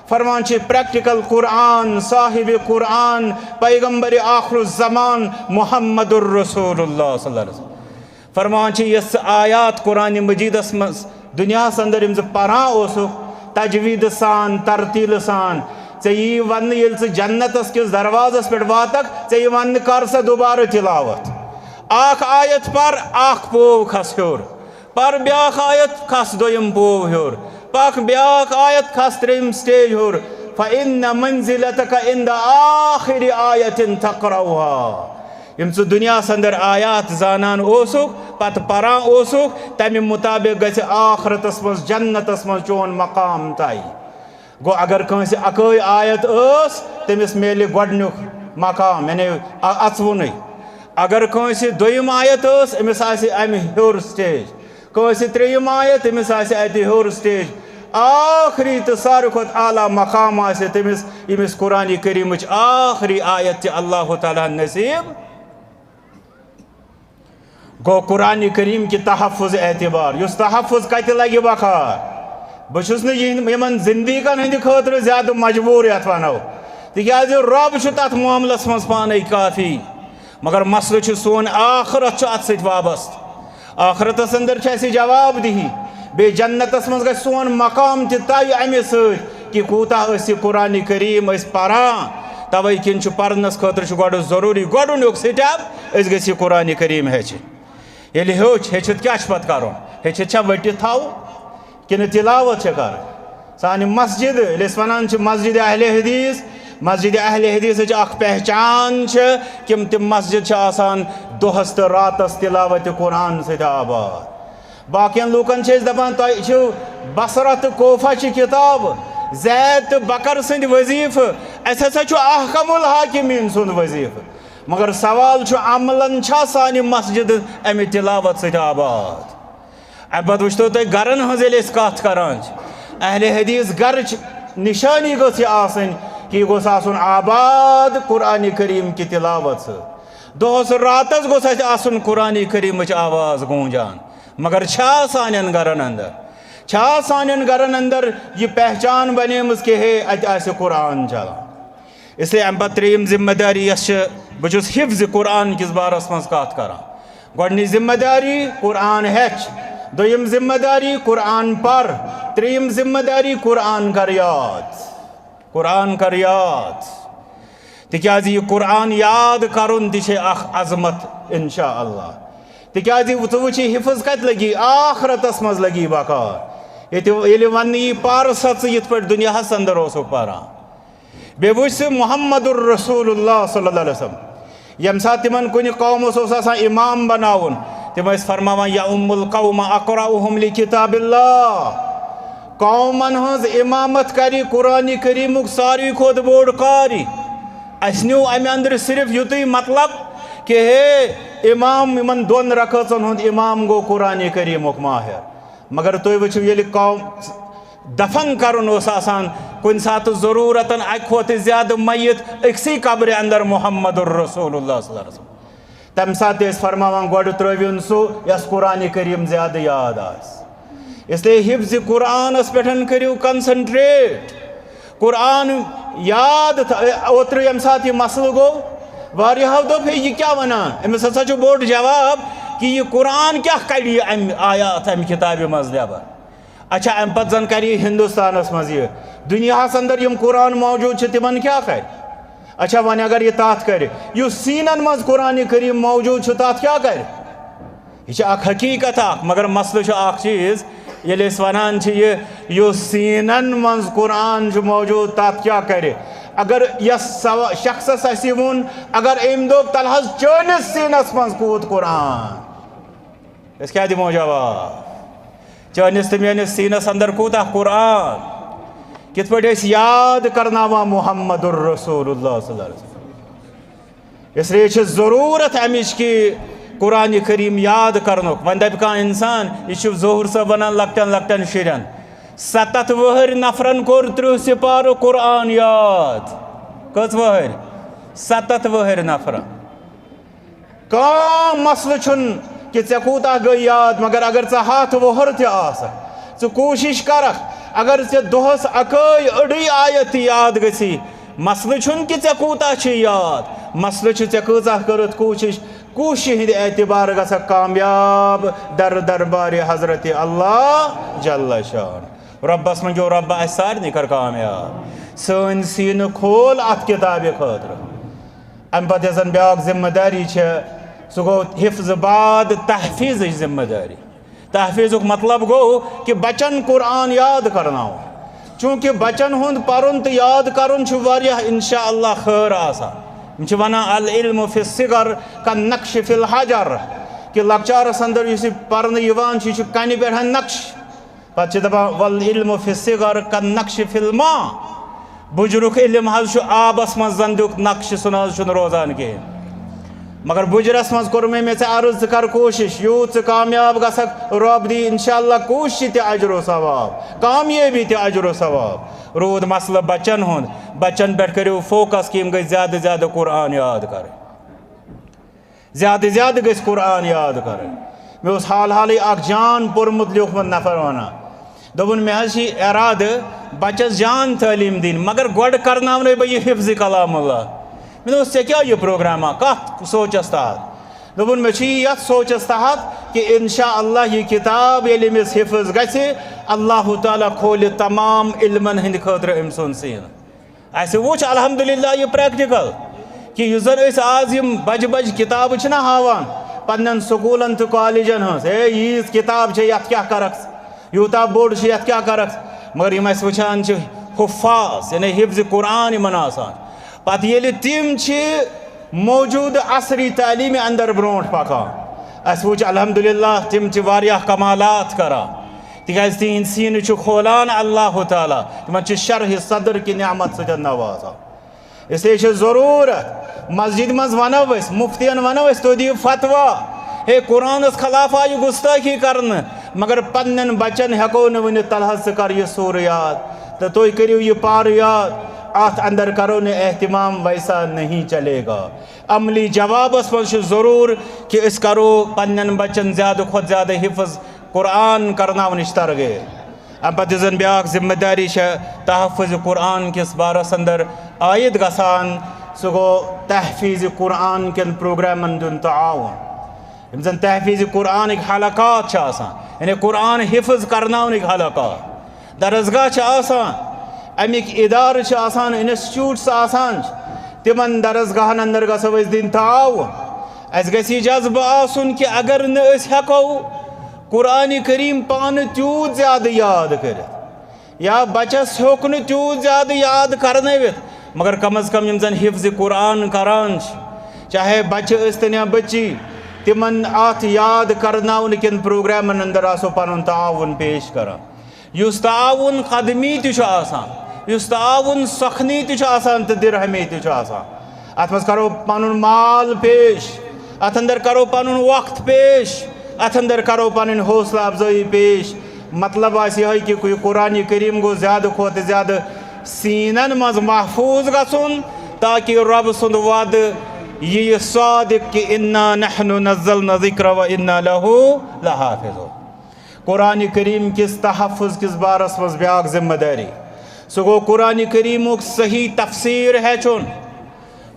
फरमान प्रैक्टिकल कुरान साहिब कुरान पैगम्बर आखिर ज़मान मुहम्मदुर रसूलुल्लाह सल्लल्लाहु अलैहि वसल्लम फरमान यस आयात कुरान मजीदस मज दुनिया अंदर यम पारान तजवीद सान तरतील सान ये वन ये जन्नतस किस दरवाजस पे वातक ये वन कर सा दोबारा तिलावत आख आयत पर पोव खस हर पर ब्याख आयत खस दोयम पोव हर पाक ब्याख आयत खस त्रेम स्टेज हर फ़इन्न मंजिलतक इंद आखिर आयतिन तक़रऊहा यम दुनिया अंदर आयात जानान ओसुक पत परान ओसुक तमे मुताबिक गछ आखिरतस मज जन्नतस मज चोन मकाम तय गो अगर कंस अकई आयत तमिस मेले गोडनुक मकाम यानी अचवुन अगर कंस दोयम आयत अमिस अमि हर स्टेज कंस त्रेयम आयत अमिस अत हर स्टेज आखिरी तो सारे खुद आला मकाम तमिस यमिस कुरान करीम आखिरी आयत अल्लाह ताला नसीब गो कुरान करीम की तहफ़ुज़ एतबार युस तहफ़ुज़ कत लगे बकार बहुत इन जिंदगीन हंद खतर ज्यादा मजबूर ये वनो तिज रब तथ मामलस मज पान काफ़ी मगर मसल सोन आखरत अत सत वाबस्त आखरतस अंदर जवाब दही बे जन्नतस मज सोन मकाम तय अमे कि कूता कुरान करीम पारान तवे किन परनस खतर गो जरूरी गोडुनिक स्टेप गि कुरान करीम हेच ये हेचित क्या पत कर हेचित वटित थव कि तिलावत कर सान मस्जिद वन मस्जिद अहले हदीस पहचान कि तम मस्जिद दोहस तो रातस तिलावत कुरान सत आबाद बाकियन लूकन दपान बसरा तो कोफा किताब जैद तो बकर सद वजीफ अस अहकमुल हाकिमीन सुंद वजीफ मगर सवाल अमलन सान मस्जिद अमि तिलावत सत आबाद अब वो तुम गरन हज कत करान अहले हदीस गर निशानी गई कि गोस आबाद कुरान करीम की तिलावत दोहस रातस गोस कुरान करीम आवाज़ गूंजान मगर सान गरन अंदर यह पहचान बनेम कि हे अत कुरान चलान इसलिए अम पे त्रेयम जिम्मेदारी बहुत हिफ्ज कुरान किस बारस मज कत करान गोडनी जिम्मेदारी कुरान हेच दोयम जिम्मेदारी कुरान पर त्रेयम जिम्मेदारी कुरान कर याद तिकाज यह कुरान याद करुन ति अजमत इंशा अल्लाह तिकाज वो हिफज कत लगी आखरतस मज लगी बकार ये वन यी पार सच यिथ पे दुनिया अंदर पारान बे वुस मुहम्मदुर रसूलुल्लाह सल्लल्लाहु अलैहि वसल्लम यम साथ तिमन कुन कौमस इमाम बनावन तिम फरमावान या उम्मुल कौम अक़राउहुम लिकिताबिल्लाह कौमन हज इमामत करी कुरान करीम सारी खोद बोड़ कारी अस न्यू अमे अंदर सिर्फ युत मतलब कि हे इमाम इन दोन रकातन हुंद इमाम गो कुरान करीम माहिर मगर तुम वो ये कौम दफन करुन कुन सात जरूरत अत ज्यादा मैत अक्सी कब्र अंदर मुहम्मदुर रसूलुल्लाह सल्लल्लाहु अलैहि वसल्लम तम सात फरमावान गोड त्रोन सह यस कुरान करीम ज्यादा याद आस इसलिए हिफ्ज कुरानस पे करू कंसंट्रेट कुरान याद ओत्र यम सात यह मसल गो वारियाहो दोप यह क्या वनान अमिस हसा बोड़ जवाब कि यह कुरान क्या कर आयात अम किताब मज नबर अच्छा अम पे जन कर हिंदुस्तानस मज दुनिया अंदर यम कुरान मौजूद तिमन क्या कर अच्छा वन अगर यह तथ कर सीनन मज कुरान करीम मौजूद तथ क्या कर यह हकीकत मगर मसल चीज़ ये वनान यह सीनन मज कुरान मौजूद तथ क्या कर अगर यस शख्स वन अगर अम दोप तल चोनिस सीनस मज कूत कुरान क्या दिमो जवाब चोनिस तो मेनिस सीनस अंदर कूता कुरान कित पे याद करनावा मुहम्मदुर रसूलुल्लाह सल्लल्लाहु अलैहि वसल्लम इसलिए जरूरत अमिच कि कुरान करीम याद करनुक वन दप कह इंसान यह जोहर सब वन लकटन लकटन शुरन 7 वहर नफरन कोर 30 सिपारो कुरान याद कस वहर 7 वहर नफर कम मसल कि ऐ कूता गई याद मगर अगर 1 वहर तह कोशिश कर अगर ऐ दोहस अकई अड़ी आयत याद गसी मसल छुन कि ऐ कूता याद मसल ऐ कचा कर कोशिश कूश हिंद एतबार गसा कामयाब दर दरबार हजरत अल्लाह जल्ल शान रब्बस मंगो रब्बा अस सारे कर कामयाब सन सीन खोल अत किताब खतर अम पे जन ब्या जिम्मेदारी सह गो हिफ्ज बाद तहफीज जिम्मेदारी तहफीज मतलब गो कि बचन कुरान याद करना चूँकि बचन हुंद पर्न तो याद कर इंशा अल्लाह खैर आसान वना अल इल्म फिस सिगर का नक्श फिल हजर कि लकचारस अंदर पर्न कन पे नक्श पे दपान वल इल्म फिस सिगर का नक्श फिल मा बुजुर्ग इल्म आबस मज जन दुक नक्श सुन रोजान कहें मगर बुजरस मज कोर मे अर्ज कर कोशिश यूत कामयाब गसक रब दी इंशाअल्लाह कोशिश ते अजर सवाब कामयाबी ते अजर सवाब रूद मसल बच्चन हुंद बच्चन पे करो फोकस कि गई ज्यादा ज्यादा कुरान याद कर ज्यादा गई कुरान याद कर मे हाल हाल जान पोर्मुत लिखमुत नफर वन दोपन मे इराद बच्चस जान तालीम दिन मगर गोड करना बह यह हिफ्ज कलामुल्लाह मे दोस क्या यह प्रोग्रामा कत सोचस तहत दोपन मे यथ सोचस तहत कि इंशा अल्लाह यह किताब ये अमिस हिफ्ज गि अल्लाह ताला खोल तमाम इल्मन हंद खतर अम सुन सीन अस वुच अल्हम्दुलिल्लाह यह प्रैक्टिकल कि जन आज बज बज किताब हावान पन्न स्कूलन तो कॉलेजन हे यीज किताब ये क्या करक्स यूता बोड़ ये क्या करक्स मगर यम वुचान हुफ़ाज़ यानी हिफ्ज कुरान इन पत ये तिम मौजूद असरी तालीम अंदर ब्रोट पकान अस वुच अल्हम्दुलिल्लाह तिम कमालात करान तिकाज तिहंद सीन खोलान अल्लाह ताला तिमन शरह सदर की नियामत सतन नवाजान इसलिए जरूरत मस्जिद मज वनो मुफ्तियन वनो तो दियो फतवा हे कुरान खिलाफ आय गुस्ताखी कर मगर पन्न बचन हेको न वन तलह कर यह सूर याद तो तुम करो यह पार याद अत अंदर करो न एहतमाम वैसा नहीं चलेगा अमली जवाबस मज जरूर कि इस करो पन्न बचन ज्यादा खुद ज्यादा हिफ्ज कुरान करना नश तरगे अम पे जन ब्या जिम्मेदारी तहफ़ुज़ कुरान किस बारस अंदर आयद गसान सह गो तहफ़ीज़ कुरान कन प्रोग्रामन दिन ताउन जन तहफ़ीज़ कुरान हलकात यानी कुरान हिफ्ज करना हलकात दरसगाह अमिक इदार इंस्टिट्यूट्स तिमन दरसगाहन अंदर गो दिन ताउन अस गि जज्ब आसुन कि अगर न हेको कुरान करीम पान तूत ज्यादा याद कर या बचस होक न तूत ज्यादा याद करनवित मगर कम अज़ कम जन हिफ्ज कुरान करान चाहे बच्चे या बच्ची तिमन अत याद करनाउन किन प्रोग्रामन अंदर आसो पन ताउन पेश करान युस ताउन कदमी तुस ताउन सखनी तो दिरहमी तो अत मज करो पन माल पेश अत अंदर करो पन वक्त पेश अत अंदर करो पन हौसला अफजाई पेश मतलब यह कि कुरान करीम गो ज्यादा खुद ज्यादा सीनन मज महफूज गसुन ताकि रब सुंद वद यह सादिक कि इन्ना नहनु नज़्ज़लना ज़िक्र व इन्ना लहू लहाफ़िज़ून कुरान करीम किस तहफ़्फ़ुज़ किस बारस मज ब्या जिम्मेदारी सह गो कुरान करीम सही तफसीर है चुन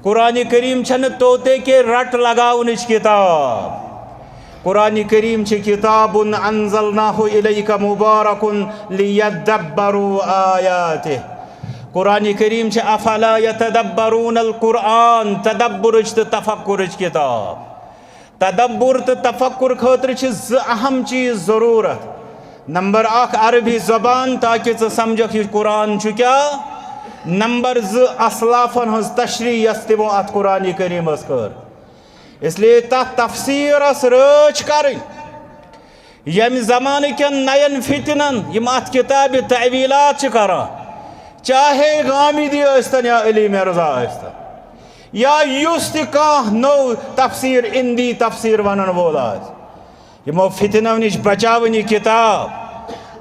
कुरान करीम छन तोते के रट लगाउन किताब कुरान करीम किताबुन अंज़लनाहु इलैका मुबारकुन लियद्दब्बरू आयातिह कुरान करीम अफला यतदब्बरून अल कुरान तदब्बुर तो तफक्कुर किताब तदब्बुर तो तफक्कुर खतर अहम चीज़ ज़रूरत नंबर 1 अरबी ज़बान ताकि समझक यह कुरान क्या नंबर 2 असलाफन हज तशरी यस तिमो अत कुरान करीम कर इसलिए तथ तफसीरस रच कर यम जमाने के नयन फितनन यम अत किताब तवीलात कर चाहे गामिदी या अली मिर्जा या युस नो तफसीर इंदी तफसीर वन वोल यमो फितनो नश बचावन यह किताब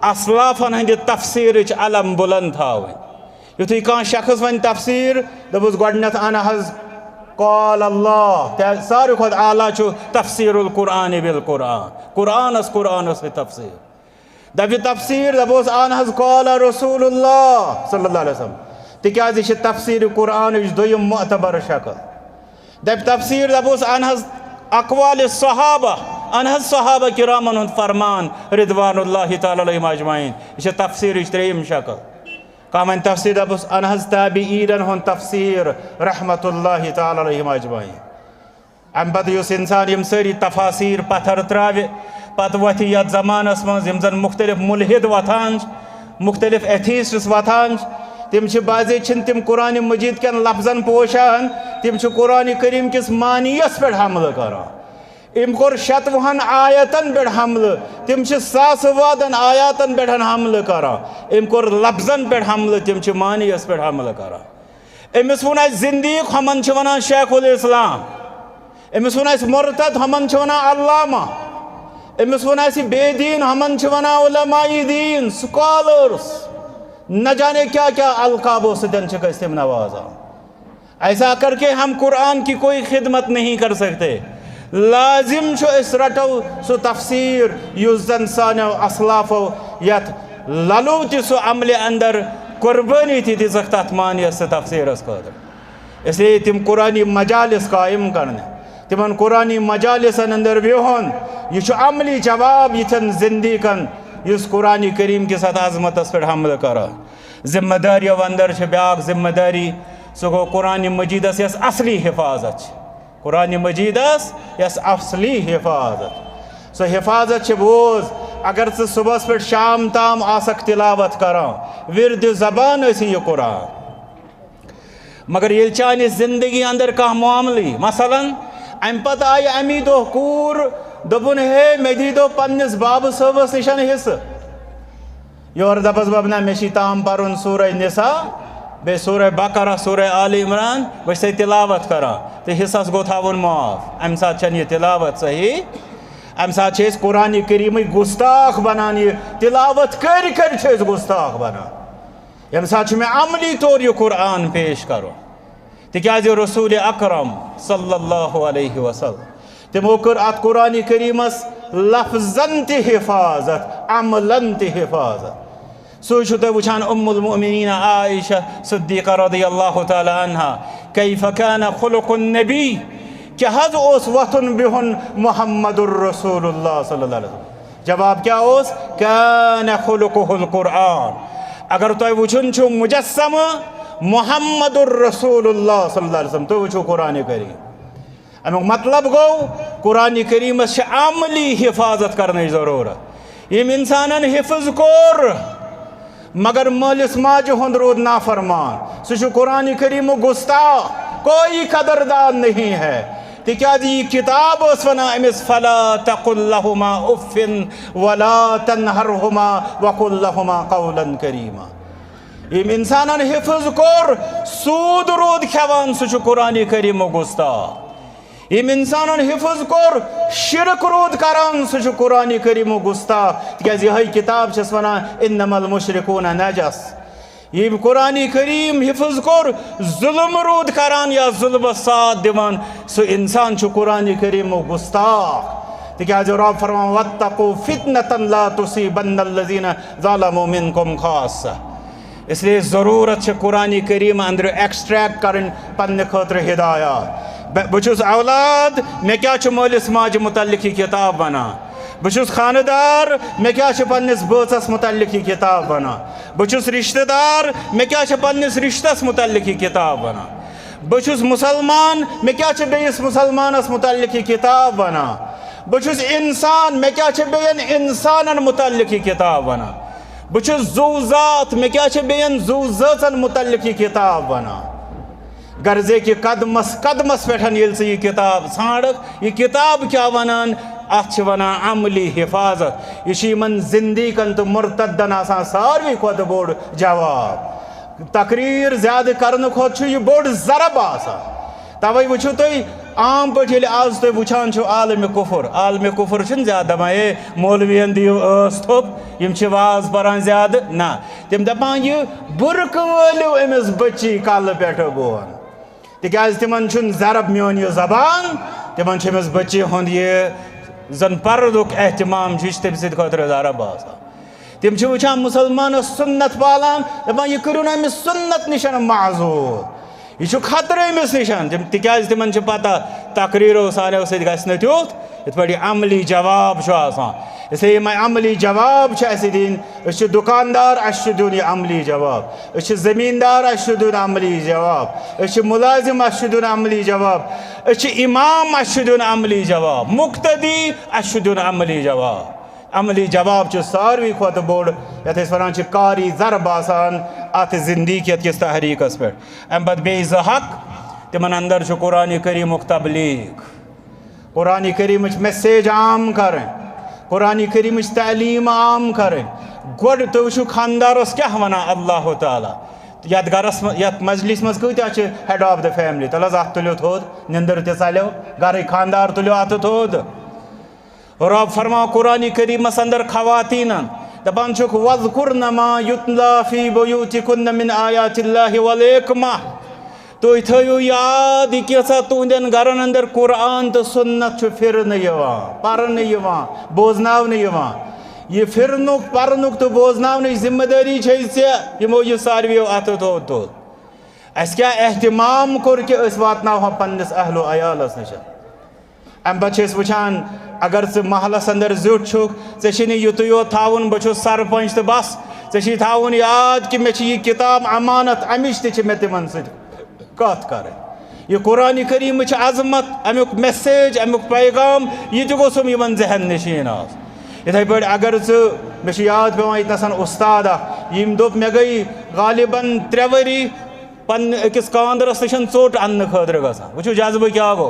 असलाफन हंद तफसीर अलम बुलंद थावन युथु कह शख्स वन तफसीर दपुस गोडनथ अन हज कॉल अल्लाह सारे खुद आला तफसीरुल कुरान बिल कुरान कुरानस तफसीर दप तफसीर दपोस आन हज क़ाला रसूलुल्लाह सल्लल्लाहु अलैहि वसल्लम तिकाज यह तफसीर कुरान दोयम मुअतबर शक्ल दप तफसीर दपोस आन हज अक़वाल सहाबा अन हज सहाबा किरामन हुंद फरमान रिदवानुल्लाहि तआला अलैहिम अजमईन यह तफसीर त्रेयम शक्ल कमन तफसीर दपोस अन हज ताबीईन हुंद तफसीर रहमतुल्लाहि तआला अलैहिम अजमईन अम पत इंसान यम सारी तफासीर पत्थर त्रावे पत वथ यथ जमानस मज यम जन मुख्तलिफ मुल्हिद वथान मुख्तलिफ एथीस्ट्स वथान तिम बाजे तिम कुरान मजीद के लफ्जन पोशान तिम कुरान करीम किस मानियस पे हमल करान इम कोर शतवहन आयतन पे हमल तिम सास वादन आयातन पे हमल करान इम कोर लफ्जन पे हमल तिम मानियस पे हमल करान अमिस वन जिंदीक हमन वन शेखुल इस्लाम अमिस वन मुर्तद हमन वन अल्लामा अमिस वन बेदीन हमन वन उलमाई दीन स्कॉलर्स न जाने क्या क्या अलकाबों से तिम नवाजा। ऐसा करके हम कुरान की कोई खिदमत नहीं कर सकते। लाजिम रटो सो तफसीर युस जन सानो असलाफो यथ ललो सो अमल अंदर कुर्बानी थी दिजक तथ मानियत से तफसीरस खतर इसलिए तिम कुरानी मजालिस कायम करने तिमन कुरानी मजालिसन अंदर बेहोन यह अमली जवाब यथन जिंदगन इस कुरानी करीम के साथ आजमत पे हमल करा जिम्मेदारी अंदर ब्याक जिम्मेदारी सो गो कुरान मजीदस यस असली हिफाजत कुरान मजीदस यस असली हिफाजत सो हिफाजत बोज अगर स सुबह पे शाम ताम आसक तिलावत करा विरद जबान यह कुरान मगर ये चान जिंदगी अंदर कह मामली मसलन अम पत आय अमी दो कूर दोपुन हे मे दी दो पन्निस बाब सबस निशन हिस्स योर दपस बबना मे ताम परुन सूरह निसा बे सूरह बकरा सूरह आल इमरान बस तिलावत करा तो हिस्सस गो थावन माफ अम साथ यह तिलावत सही अम साथ कुरान करीम गुस्ताख बनान यह तिलावत कर गुस्ताख बनान यम साथ मे अमली तौर यह कुरान पेश करो तिकाज रसूल अकरम सल्लल्लाहु अलैहि वसल्लम तिमो कर अत कुरान करीमस लफ्जन ति हिफाजत अमलन ति हिफाजत सो तुम वुचान उम्मुल मुमिनीन आयशा सिद्दीक़ा रज़ियल्लाहु तआला अन्हा कैफ कान खुलुकुन नबी क्या हज ओस वतन बिहुन मुहम्मदुर रसूलुल्लाह सल्लल्लाहु अलैहि वसल्लम जवाब क्या ओस कान खुलुकुहुल कुरान अगर तुम वुचुन छु मुजस्सम मुहम्मदुर रसूलुल्लाह सल्लल्लाहु अलैहि वसल्लम तो वुचो कुरान करीम अमुक मतलब गो कुरान करीम अमली हिफाजत करने जरूरत यम इंसान हिफज कोर मगर मालिस माज हुंद रोद नाफरमान सह कुरान करीम गुस्ता कोई कदरदान नहीं है तिकाज यह किताब वन अमिस फला तकुल लहुमा उफ्फिन वला तनहरहुमा वकुल लहुमा कौलन करीमा यम इंसान हिफज कोर सूद रोद खेवान सह कुरान करीम गुस्ता यम इंसान हिफज कोर शिरक रोद करान सह कुरान करीम गुस्ता तिकाज यह किताब वन इन्नमल मुशरिकून नजस यम कुरान करीम हिफज कोर जुल्म रोद करान या जुल्म साथ दिवान सह इंसान कुरान करीम गुस्ताख तिकाज रब फरमान वत्तकू फितनतन ला तुसीबन्नल्लज़ीना ज़लमू मिनकुम खास्सा इसलिए ज़रूरत कुरान करीम अंदर एक्सट्रैक्ट करन पन्ने खतर हिदायत बहुस औलाद मे क्या मालिस माज मुतल्लिक किताब बना बहुस खानदार मे क्या पन्निस बचस मुतल्लिक किताब बना बहुस रिश्तेदार मे क्या पन्निस रिश्तस मुतल्लिक किताब बना बहुस मुसलमान मे क्या बेस मुसलमानस मुतल्लिक किताब बना बहुस इंसान मे क्या बेन इंसानन मुतल्लिक किताब बना बहुस ज़ूज़ात मे क्या बेन ज़ूज़ातन मुतल्लिक किताब बना गर्जे कि कदमस कदमस पे यह किताब ाड़क यह किताब क्या वनान अत वनान अमली हिफाजत यह जिंदीकन तो मुर्तदन आसान सारवी खुद बोड़ जवाब तकरीर ज्यादा करने खुद यह बोड़ जरब आसान तवे वो तुम आम पे आज तुम वुचान आलम कुफर ज्यादा दपान मौलवियन दियो थोप यम वाज परान ज्यादा ना तम दपान यह बुरक वालो अमिस बच्ची कल पे बोन तिकाज तिमन जरब मोन यह जबान तिमन बच्ची हुंद यह जन पर्दुक एहतमाम तम सर जरब आसान तिम वुचान मुसलमान सुन्नत पालान दपान यह करू ना अमिस सुन्नत निशन माजूर यह खतरे अमिस निशन तिकाज तिमन पता तकरीरों सानो सत तुथ इत पे अमली जवाब इसलिए यम अमली जवाब दिन दुकानदार अस दिन यह अमली जवाब जमींदार अस दिन अमली जवाब मुलाजिम अस दिन अमली जवाब इमाम अस दिन अमली जवाब मुक्तदी अस दिन अमली जवाब अमली जवाब सारवी खुद बोड़ ये वन कारी जरब आसान अत जिंदगियत किस तहरीकस पे अम पे बे हक तिमन अंदर कुरान करीम तबलीग कुरान करीम मैसेज आम करें कुरान करीम तालीम आम करें गोड तुम वो खानदारस क्या वन अल्लाह ताला ये गरस ये मजलिस मज कत्या हेड ऑफ द फैमिली तल अत तुलो थोद निंदर तलो घर खानदार तुलो अत थोद रब फरमा कुरान करीमस अंदर खवातीन दपान वज़कुरन मा युतला फी बुयूतिकुन्न मिन आयातिल्लाहि वल हिकमा तुम थो याद यह तुंदन गरन अंदर कुरान तो सुन्नत फिरन पर्न बोजन यह फिरनुक पर्नुक तो बोजन जिम्मेदारी यमो यह सारवियों अत थो तो अस क्या एहतमाम कोर कि वातनाव पन्नस अहलो अयालस नश अम पे वुचान अगर ज महलस अंदर जुट ऐ युत योत थावन बह सरपंच तो बस ऐ थावन याद कि मे यह किताब अमानत अमिश मे तिमन कत कर यह कुरान करीम अजमत अमुक मैसेज अमुक पैगाम यह गोसम इन जहन नशीन इथे पे अगर मे याद पे इतन उस्ताद यम दोप मे गई गालिबन 3 वरी पन अकिस कांदरस नश चोट अन्न खतर गसान वो जज्बह क्या गो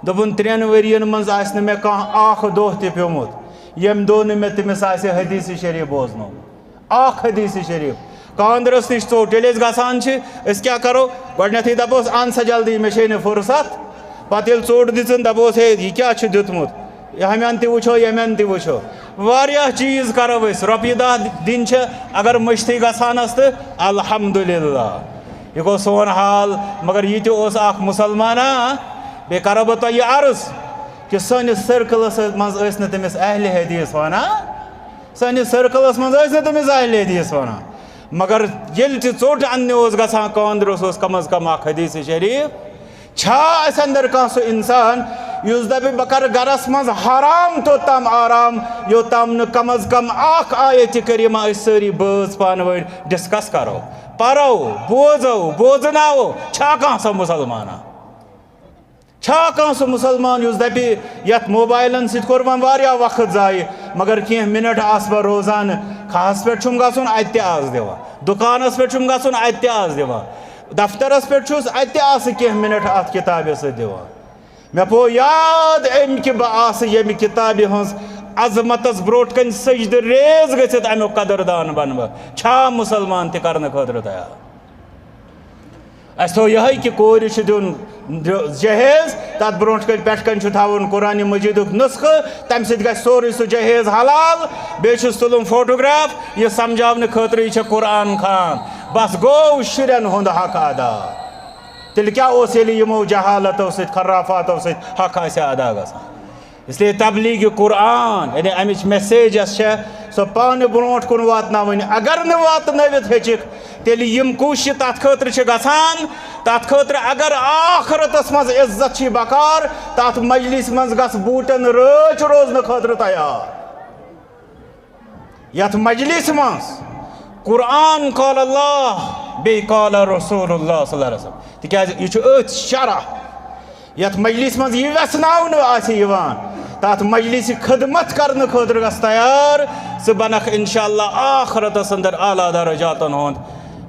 दोपन 3 वरियन मज मे कह दोह तह प्योमुत यम दो मे तमिस हदीस शरीफ बोजनो हदीस शरीफ कांदरस नश चोट ये गसान क्या करो गडनथी दपोस अन सा जल्दी मे छे फुर्सत पे चोट दिन दपोस हे यह क्या दुतमुत हमन तवो यमन तवो वारिया चीज करो रोपये 10 दिन अगर मश्ती गसानस तो अल्हम्दुलिल्लाह यह गो सोन हाल मगर यह मुसलमाना बे करो बह तुह अर्ज कि सनिस सर्कलस मज तमिस अहल हदीस वन सनिस सर्कलस मज तमिस अहल हदीस वन मगर ये चोट अन्न गसान कांदरस कम अज कम हदीस शरीफ अंदर कह सो इंसान युस दपे बह कर गरस मज हराम तो तम आराम योतम न कम अज कम आयत करीमा सारी बज पान वे डिस्कस करो परो बोजो बोजनावो कह सो मुसलमाना कह सो मुसलमान युस दपे यथ मोबाइलन सत कोर वक्त जाय मगर कह मिनट आस बह रोजान खास पे गसन अत आज दिवा दुकानस पे गसन अत आज दिवा दफ्तरस पे अत कह मिनट अत किताब सत दिवा मे पो याद अम कि बह यम किताब हज अजमतस ब्रोट कन सजद रेज गसित अमुक कदरदान बन बह मुसलमान तह कर खतर तैयार अस थो यह कि कोर दिन जहेज तथ ब्रो पे थावन कुरान मजीद नुस्ख तम सोरे सह जहेज हलाल बे तुलुन फोटोग्राफ यह समझाने खतर यह कुरान खान बस गो शुरन हुंद हक अदा तेल क्या यमो जहालतों खराफातों हक अदा गसान इसलिए तबलीग कुरान यानी अमिच मैसेज सो पान ब्रो कुन वातन अगर न वातनवित हेचिक तेल यम कुश तथ खतर गसान तथ खतर अगर आखरतस मज इज्जत बकार तथ मजलिस मज गस बूटन रच रोजन खतर तैयार यथ मजलिस मज कुरान कौल अल्लाह बे कौल रसूलुल्लाह सल्लल्लाहु अलैहि वसल्लम तिकाज यह शरह यथ मजलिस मज यह वेसनावन तथ मजलिस खदमत करने खतर गस तैयार सह बनख इंशाअल्लाह आखरतस अंदर आला दरजातन हुंद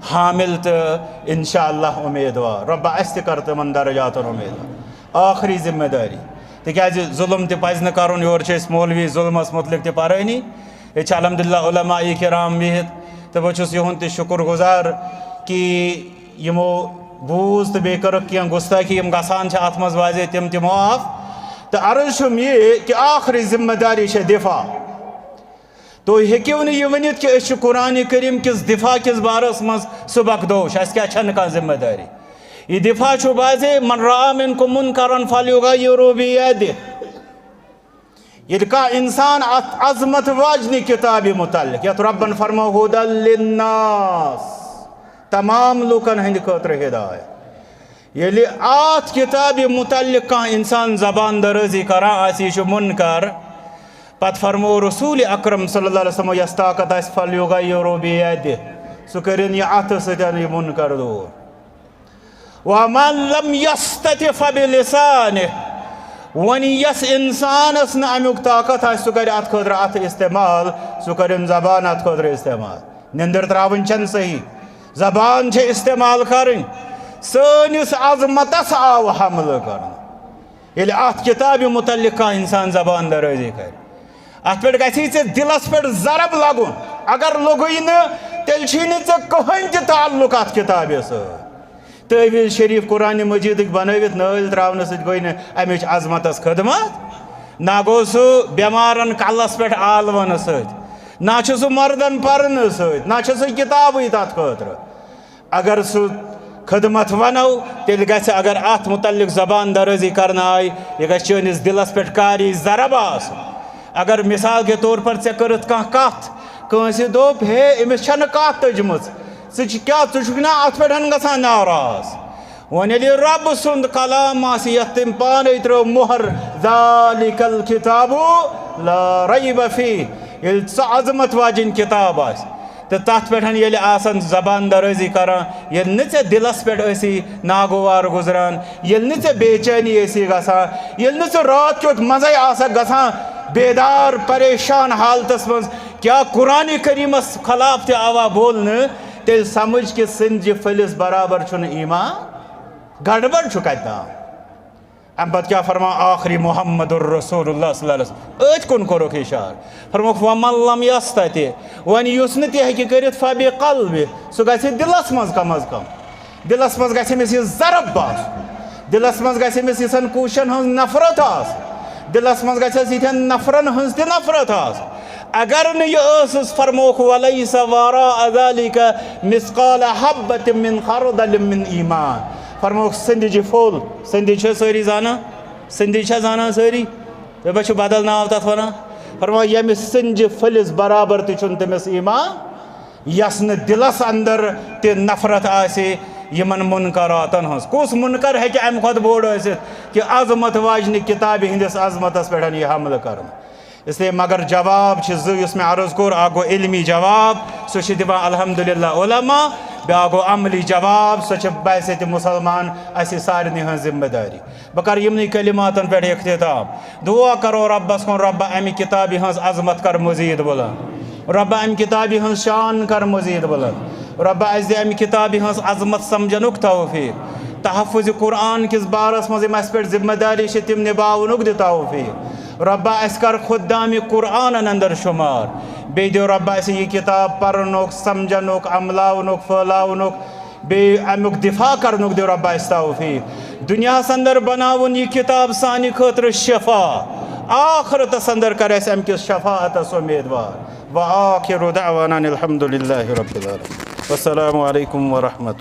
हामिल तो इंशाअल्लाह उम्मीदवार रब्बा अस कर तमन दरजातन उम्मीदवार आखिरी जिम्मेदारी तिकाज जुल्म तह पज न करन योर मौलवी जुल्मस मुतलिक तह परानी ये अल्हम्दुलिल्लाह उलमाए किराम बिहित तो बह युंद तह शुक्रगुजार कि यमो बूज तो बे कर कह गुस्ताखी यम गसान अत मज वाजे तम तह माफ तो अर्ज यह कि आखिरी जिम्मेदारी दिफा तो हेक्यू यह वनित कि कुरान करीम किस दिफा किस बारस मज सबकदोश अस क्या कह जिम्मेदारी यह दिफा बाजे मन रा मिनकुम मुनकरन फल्युगय्यिरहु बियदिह ये का इंसान अजमत वाजनी किताब मुतल्लिक यत रब्बन फरमाओ हुदल लिन्नास तमाम लूकन हंद खतर हिदायत ये आत किताब मुतल्लिक का इंसान जबान दरजी करा आसी मुनकर पत फरमो रसूल अकरम सल्लल्लाहु अलैहि वसल्लम यस ताकत आस फलयुगय्यिरु बियदिहि सु करिन ये अथ सतन मुनकर दूर वमन लम यस्तति फबिलिसानिहि वन यस इंसानस न अमुक ताकत आ सह कर अत खतर अत इस्तेमाल सह कर जबान अत खतर इस्तेमाल निंदर त्रावन चन सही जबान छे इस्तेमाल करें सनिस अजमतस आव हमल कर ये अत किताब मुतल्लिक का इंसान जबान दराजी कर अत पे गई दिलस पे जरब लगुन अगर लगुई न तेल कहें ताल्लुक अत किताब सत तवील शरीफ कुरान मजीद बनवित नल त्रावन गई अमिच अजमतस खदमत ना गो सह बेमारन कलस पे आलवन ना सह मर्दन पर्न ना सह किताब तथ खतर अगर सह खदमत वनो तेल गि अगर अत मुतल्लिक जबान दराजी कर आय यह गि चनिस दिलस पे कारी जरब आस अगर मिसाल के तौर पर ऐ कर कत कंस दोप हे अमिस कत तजम क्या ना अत पे गसान नाराज वन रब सुंद कलाम तम पान त्रो मोहर ज़ालिकल किताबु ला रैब फीह ये अजमत वाजिन किताब आ तो तथ पे जबान दराजी करान ये दिलस पे नागवार गुजरान ये बेचैनी गसान ये रात क्यों मजे गसान बेदार परेशान हालतस मज क्या कुरान करीमस खिलाफ आवा बोलने तेल समझ कि सिंज फलिस बराबर छुन ईमान गड़बड़ छु कताम अम पत क्या फरमा आखिरी मुहम्मदुर रसूलुल्लाह सल्लल्लाहु अलैहि वसल्लम अत कुन करोक इशार फरमोक वमन लम यस्तति वन युस न तह करित फबि कल्बि सु गछि दिलस मज कम दिलस मज गछि मिस जरब बास दिलस मज गछि मिस सन कुशन हंस नफरत आस दिलस मज गछि इथन नफरन हंस ते नफरत आस अगर न यह फरमोक वलैस वराअ ज़ालिका मिस्काल हब्बत मिन खरदल मिन ईमान फरमोक संदिज फुल संदिज सारी जाना संदिज जाना सारी बे बदल नाव तथ वन फरमा यमिस संज फलिस बराबर तमिस ईमान यस न दिलस अंदर ते नफरत आसे यमन मुनकरातन हंस कुस मुनकर है कि अम खुद बोड़ कि अजमत वाजन किताब हंदिस अजमतस पे यह हमल कर इसलिए मगर जवाब में अर्ज कोर आ गो इल्मी जवाब सह दिवान अल्हम्दुलिल्लाह उलमा ब्या गो अमली जवाब सह बैसत मुसलमान अस सारनी हज जिम्मेदारी बह कर यमन कलिमातन पे इख्तिताम दुआ करो रब्बस कुन रब्बा अमि किताब हज अजमत कर मजीद बुलंद रब्बा अमि किताब हज शान कर मजीद बुलंद रब्बा अस दे अमि किताब हज अजमत समझनुक तौफीक तहफ़ुज़ कुरान किस बारस मज पे जिम्मेदारी तिम निभावनुक दि तौफीक रब्बा अस कर खुदामी कुरान अंदर शुमार बे दो रब्बा अस यह किताब पढ़नुक समझनुक अमलावनुक फैलावनुक बे अमुक दिफा करनुक दो रब्बा अस तौफीक दुनिया अंदर बनावन यह किताब सानी खतर शफा आखिरतस अंदर कर अस अम किस शफाअतस उम्मीदवार व आखिरु दअवाना अनिल हम्दुलिल्लाहि रब्बिल आलमीन वस्सलामु अलैकुम व रहमतुल्लाह।